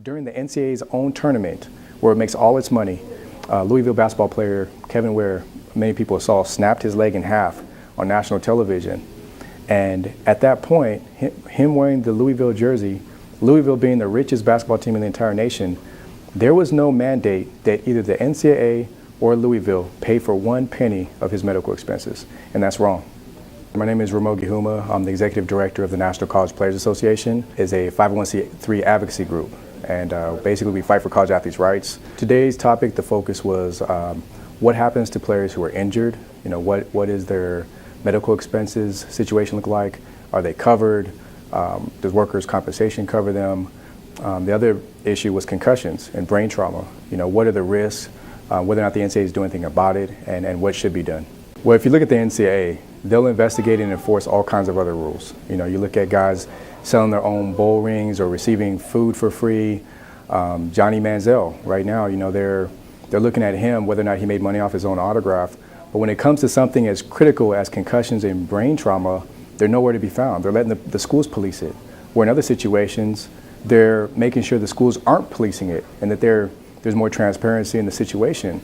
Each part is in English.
During the NCAA's own tournament, where it makes all its money, Louisville basketball player Kevin Ware, many people saw, snapped his leg in half on national television. And at that point, him wearing the Louisville jersey, Louisville being the richest basketball team in the entire nation, there was no mandate that either the NCAA or Louisville pay for 1 penny of his medical expenses, and that's wrong. My name is Ramogi Huma. I'm the executive director of the National College Players Association. It's a 501c3 advocacy group, and basically we fight for college athletes' rights. Today's topic, the focus was what happens to players who are injured. You know, what is their medical expenses situation look like? Are they covered? Does workers' compensation cover them? The other issue was concussions and brain trauma. You know, what are the risks? Whether or not the NCAA is doing anything about it, and what should be done. Well, if you look at the NCAA, they'll investigate and enforce all kinds of other rules. You know, you look at guys selling their own bowl rings or receiving food for free. Johnny Manziel, right now, you know, they're looking at him, whether or not he made money off his own autograph. But when it comes to something as critical as concussions and brain trauma, they're nowhere to be found. They're letting the schools police it. Where in other situations, they're making sure the schools aren't policing it and that there's more transparency in the situation.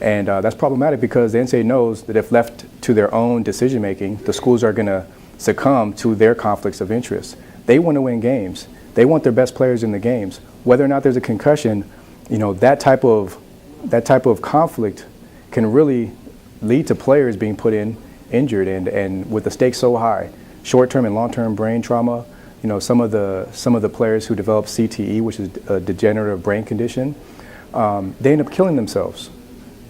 And that's problematic because the NCAA knows that if left to their own decision making, the schools are going to succumb to their conflicts of interest. They want to win games. They want their best players in the games. Whether or not there's a concussion, you know, that type of conflict can really lead to players being put in injured, and with the stakes so high, short-term and long-term brain trauma. You know, some of the players who develop CTE, which is a degenerative brain condition, they end up killing themselves.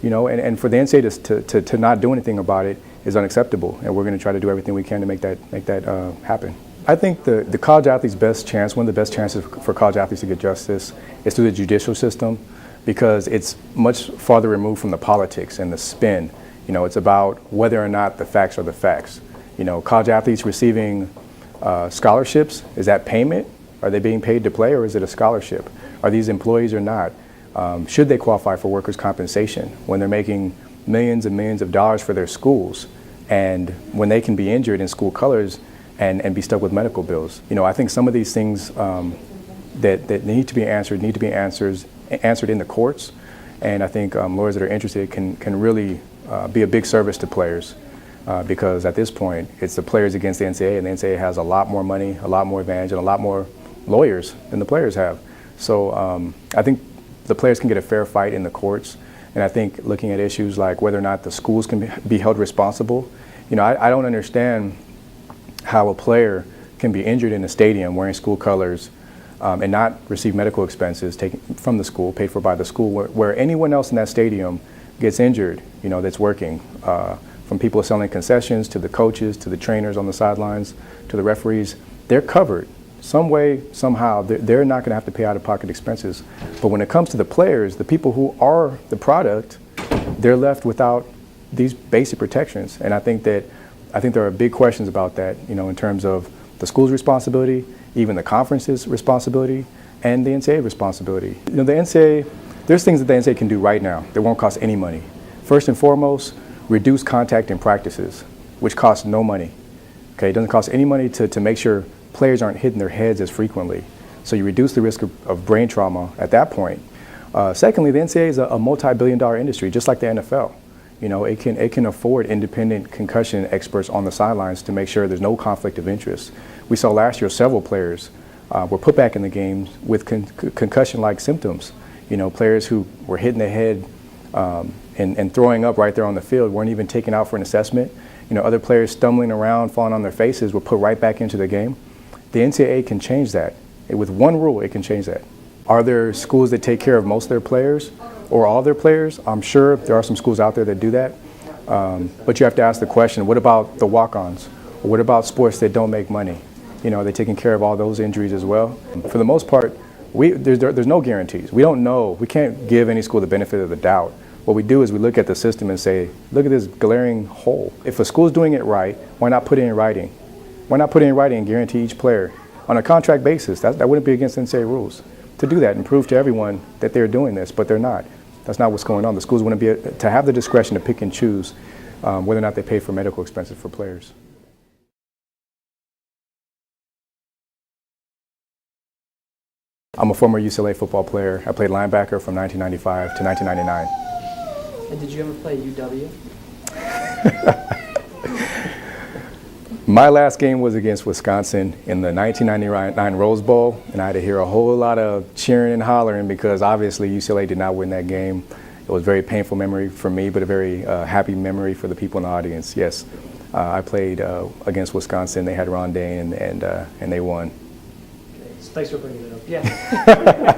You know, and for the NCAA to not do anything about it is unacceptable, and we're going to try to do everything we can to make that happen. I think the college athlete's best chance, one of the best chances for college athletes to get justice, is through the judicial system, because it's much farther removed from the politics and the spin. You know, it's about whether or not the facts are the facts. You know, college athletes receiving scholarships, is that payment? Are they being paid to play, or is it a scholarship? Are these employees or not? Should they qualify for workers' compensation when they're making millions and millions of dollars for their schools, and when they can be injured in school colors and be stuck with medical bills? You know, I think some of these things that need to be answered answered in the courts, and I think lawyers that are interested can really be a big service to players, because at this point it's the players against the NCAA, and the NCAA has a lot more money, a lot more advantage, and a lot more lawyers than the players have. So I think the players can get a fair fight in the courts, and I think looking at issues like whether or not the schools can be held responsible. You know, I don't understand how a player can be injured in a stadium wearing school colors and not receive medical expenses taken from the school, paid for by the school, where anyone else in that stadium gets injured, you know, that's working, from people selling concessions to the coaches to the trainers on the sidelines to the referees. They're covered. Some way, somehow, they're not going to have to pay out-of-pocket expenses. But when it comes to the players, the people who are the product, they're left without these basic protections. And I think there are big questions about that, you know, in terms of the school's responsibility, even the conference's responsibility, and the NCAA responsibility. You know, the NCAA, there's things that the NCAA can do right now that won't cost any money. First and foremost, reduce contact in practices, which costs no money. Okay, it doesn't cost any money to make sure players aren't hitting their heads as frequently. So you reduce the risk of brain trauma at that point. Secondly, the NCAA is a multi-billion-dollar industry, just like the NFL. You know, it can afford independent concussion experts on the sidelines to make sure there's no conflict of interest. We saw last year several players were put back in the games with concussion-like symptoms. You know, players who were hitting the head and throwing up right there on the field weren't even taken out for an assessment. You know, other players stumbling around, falling on their faces, were put right back into the game. The NCAA can change that. With one rule, it can change that. Are there schools that take care of most of their players or all their players? I'm sure there are some schools out there that do that. But you have to ask the question, what about the walk-ons? Or what about sports that don't make money? You know, are they taking care of all those injuries as well? For the most part, there's no guarantees. We don't know. We can't give any school the benefit of the doubt. What we do is we look at the system and say, look at this glaring hole. If a school's doing it right, why not put it in writing? Why not put it in writing and guarantee each player on a contract basis? That wouldn't be against NCAA rules to do that and prove to everyone that they're doing this, but they're not. That's not what's going on. The schools want to have the discretion to pick and choose whether or not they pay for medical expenses for players. I'm a former UCLA football player. I played linebacker from 1995 to 1999. And did you ever play UW? My last game was against Wisconsin in the 1999 Rose Bowl, and I had to hear a whole lot of cheering and hollering because obviously UCLA did not win that game. It was a very painful memory for me, but a very happy memory for the people in the audience. Yes, I played against Wisconsin. They had Ron Dane, and they won. Okay. So thanks for bringing it up. Yeah.